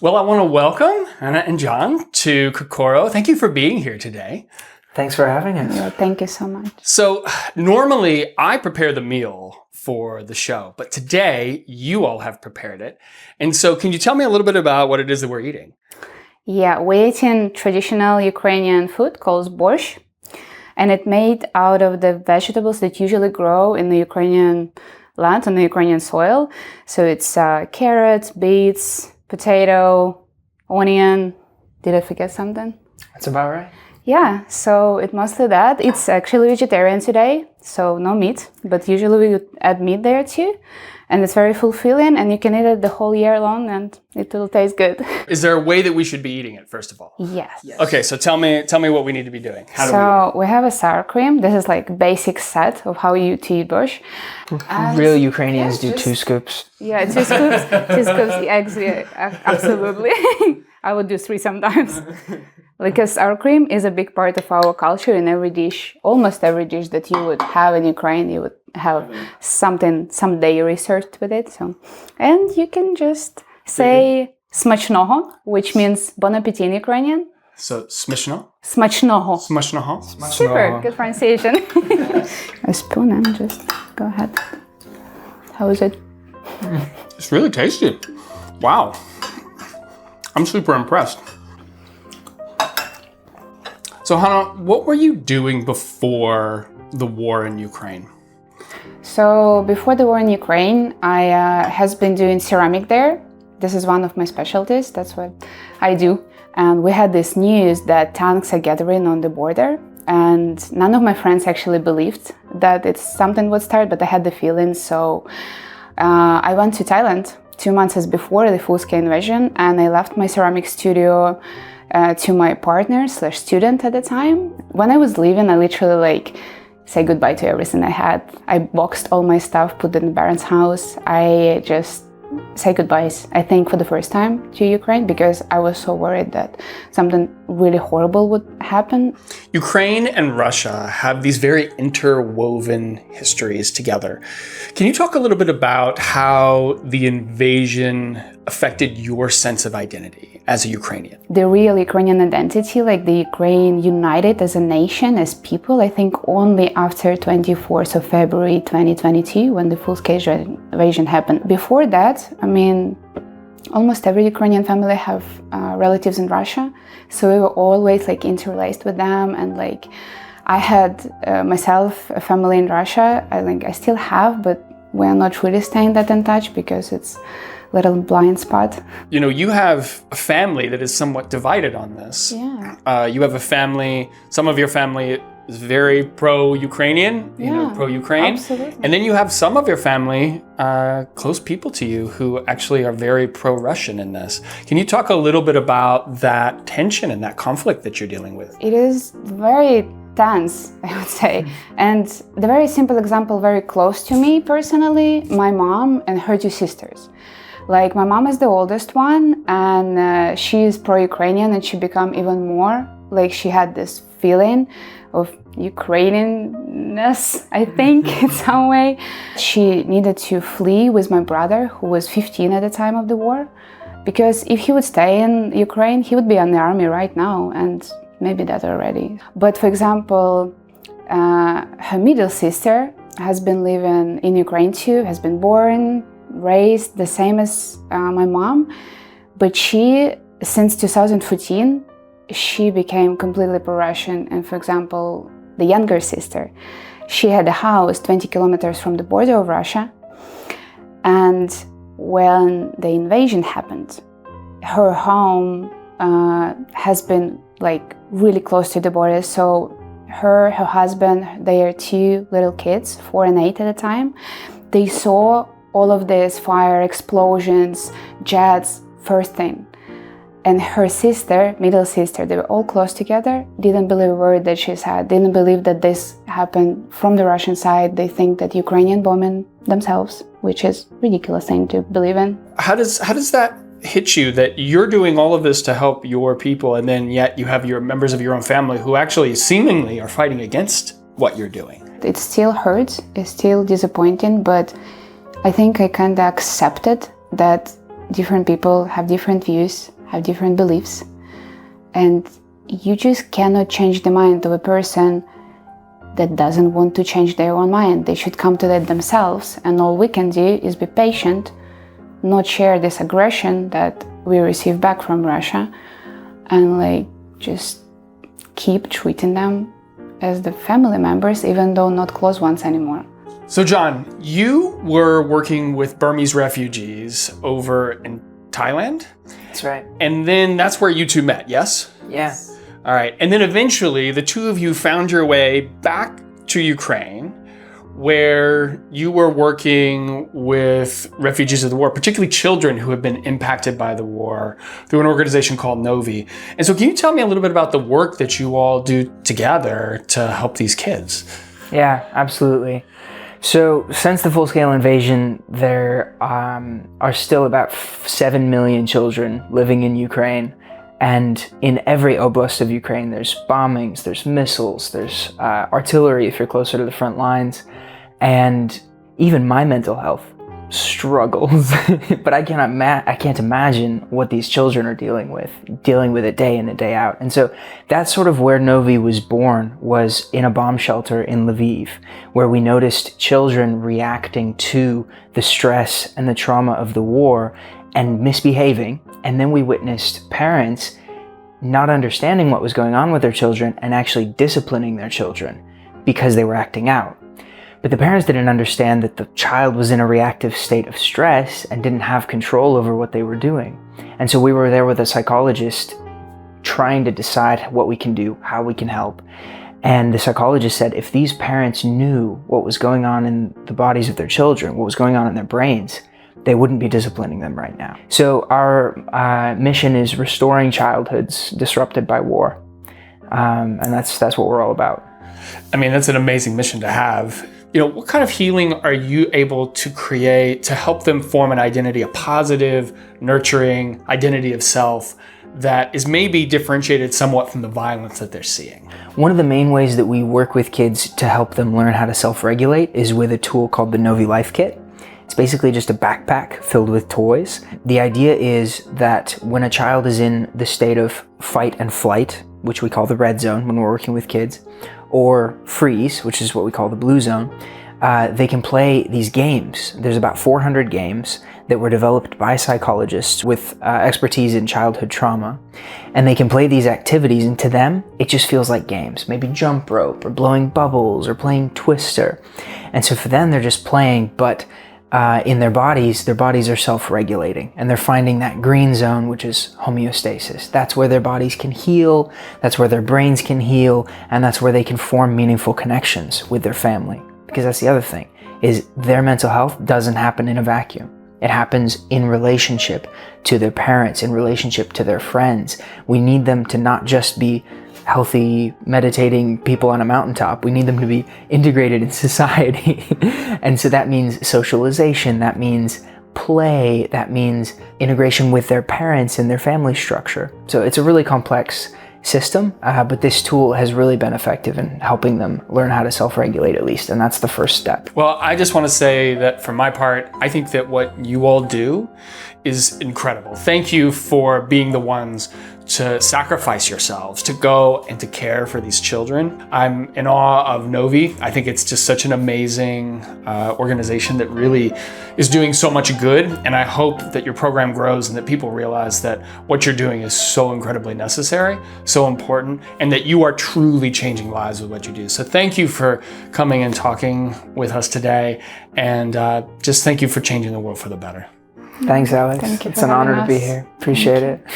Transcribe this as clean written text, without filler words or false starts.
Well, I want to welcome Hanna and Jon to Kokoro. Thank you for being here today. Thanks for having us. Yeah, thank you so much. So normally I prepare the meal for the show, but today you all have prepared it. And so can you tell me a little bit about what it is that we're eating? Yeah, we're eating traditional Ukrainian food called borscht, and it's made out of the vegetables that usually grow in the Ukrainian land, on the Ukrainian soil. So it's carrots, beets, potato, onion. Did I forget something? That's about right. Yeah, so it's mostly that. It's actually vegetarian today, so no meat, but usually we would add meat there too. And it's very fulfilling, and you can eat it the whole year long, and it will taste good. Is there a way that we should be eating it, first of all? Yes. Okay, so tell me what we need to be doing. So we have a sour cream. This is like basic set of how you to eat borscht. Real Ukrainians do 2 scoops. Yeah, 2 scoops, 2 scoops eggs. Yeah, absolutely. I would do 3 sometimes. Because sour cream is a big part of our culture. In every dish, almost every dish that you would have in Ukraine, you would have some dairy served with it. So, and you can just say smachnoho, which means bon appetit in Ukrainian. So smashno? Smachnoho. Smashnoho? Super, good pronunciation. A spoon and just go ahead. How is it? It's really tasty. Wow. I'm super impressed. So Hanna, what were you doing before the war in Ukraine? So before the war in Ukraine, I has been doing ceramic there. This is one of my specialties. That's what I do. And we had this news that tanks are gathering on the border. And none of my friends actually believed that it's something would start, but I had the feeling. So I went to Thailand 2 months before the full-scale invasion, and I left my ceramic studio to my partner / student at the time. When I was leaving, I literally say goodbye to everything I had. I boxed all my stuff, put it in Baron's house. I just say goodbyes, I think, for the first time to Ukraine, because I was so worried that something really horrible would happen. Ukraine and Russia have these very interwoven histories together. Can you talk a little bit about how the invasion affected your sense of identity as a Ukrainian? The real Ukrainian identity, like the Ukraine united as a nation, as people, I think only after 24th of February 2022, when the full-scale invasion happened. Before that, I mean, almost every Ukrainian family have relatives in Russia, so we were always interlaced with them. And I had myself a family in Russia. I still have, but we are not really staying that in touch because it's little blind spot. You know, you have a family that is somewhat divided on this. Yeah. You have a family, some of your family is very pro-Ukrainian, pro-Ukraine. Absolutely. And then you have some of your family, close people to you, who actually are very pro-Russian in this. Can you talk a little bit about that tension and that conflict that you're dealing with? It is very tense, I would say. And the very simple example, very close to me personally, my mom and her 2 sisters. My mom is the oldest one, and she is pro-Ukrainian, and she became even more, she had this feeling of Ukrainianness, I think, in some way. She needed to flee with my brother, who was 15 at the time of the war, because if he would stay in Ukraine, he would be in the army right now, and maybe that already. But for example, her middle sister has been living in Ukraine too, has been born, raised the same as my mom, but she, since 2014, she became completely pro-Russian. And for example, the younger sister, she had a house 20 kilometers from the border of Russia, and when the invasion happened, her home has been really close to the border. So her husband, their 2 little kids, 4 and 8 at the time, they saw all of this fire, explosions, jets, first thing. And her sister, middle sister, they were all close together, didn't believe a word that she said, didn't believe that this happened from the Russian side. They think that Ukrainian bombing themselves, which is a ridiculous thing to believe in. How does that hit you, that you're doing all of this to help your people, and then yet you have your members of your own family who actually seemingly are fighting against what you're doing? It still hurts, it's still disappointing, but I think I kind of accepted that different people have different views, have different beliefs, and you just cannot change the mind of a person that doesn't want to change their own mind. They should come to that themselves, and all we can do is be patient, not share this aggression that we receive back from Russia, and like just keep treating them as the family members, even though not close ones anymore. So Jon, you were working with Burmese refugees over in Thailand? That's right. And then that's where you two met, yes? Yeah. All right. And then eventually the two of you found your way back to Ukraine, where you were working with refugees of the war, particularly children who have been impacted by the war, through an organization called Novi. And so can you tell me a little bit about the work that you all do together to help these kids? Yeah, absolutely. So since the full-scale invasion, there are still about 7 million children living in Ukraine. And in every oblast of Ukraine, there's bombings, there's missiles, there's artillery if you're closer to the front lines. And even my mental health struggles. But I can't imagine what these children are dealing with it day in and day out. And so that's sort of where Novi was born, was in a bomb shelter in Lviv, where we noticed children reacting to the stress and the trauma of the war and misbehaving. And then we witnessed parents not understanding what was going on with their children and actually disciplining their children because they were acting out. But the parents didn't understand that the child was in a reactive state of stress and didn't have control over what they were doing. And so we were there with a psychologist trying to decide what we can do, how we can help. And the psychologist said if these parents knew what was going on in the bodies of their children, what was going on in their brains, they wouldn't be disciplining them right now. So our mission is restoring childhoods disrupted by war. And that's what we're all about. I mean, that's an amazing mission to have. You know, what kind of healing are you able to create to help them form an identity, a positive, nurturing identity of self that is maybe differentiated somewhat from the violence that they're seeing? One of the main ways that we work with kids to help them learn how to self-regulate is with a tool called the Novi Life Kit. It's basically just a backpack filled with toys. The idea is that when a child is in the state of fight and flight, which we call the red zone when we're working with kids, or freeze, which is what we call the blue zone, they can play these games. There's about 400 games that were developed by psychologists with expertise in childhood trauma. And they can play these activities, and to them, it just feels like games. Maybe jump rope, or blowing bubbles, or playing Twister. And so for them, they're just playing, but in their bodies are self-regulating, and they're finding that green zone, which is homeostasis. That's where their bodies can heal, that's where their brains can heal, and that's where they can form meaningful connections with their family. Because that's the other thing, is their mental health doesn't happen in a vacuum. It happens in relationship to their parents, in relationship to their friends. We need them to not just be healthy, meditating people on a mountaintop. We need them to be integrated in society. And so that means socialization, that means play, that means integration with their parents and their family structure. So it's a really complex system, but this tool has really been effective in helping them learn how to self-regulate at least, and that's the first step. Well, I just want to say that for my part, I think that what you all do is incredible. Thank you for being the ones to sacrifice yourselves, to go and to care for these children. I'm in awe of Novi. I think it's just such an amazing organization that really is doing so much good. And I hope that your program grows and that people realize that what you're doing is so incredibly necessary, so important, and that you are truly changing lives with what you do. So thank you for coming and talking with us today. And just thank you for changing the world for the better. Thanks, Alex. Thank you it's for an honor having to be us. here. Appreciate it.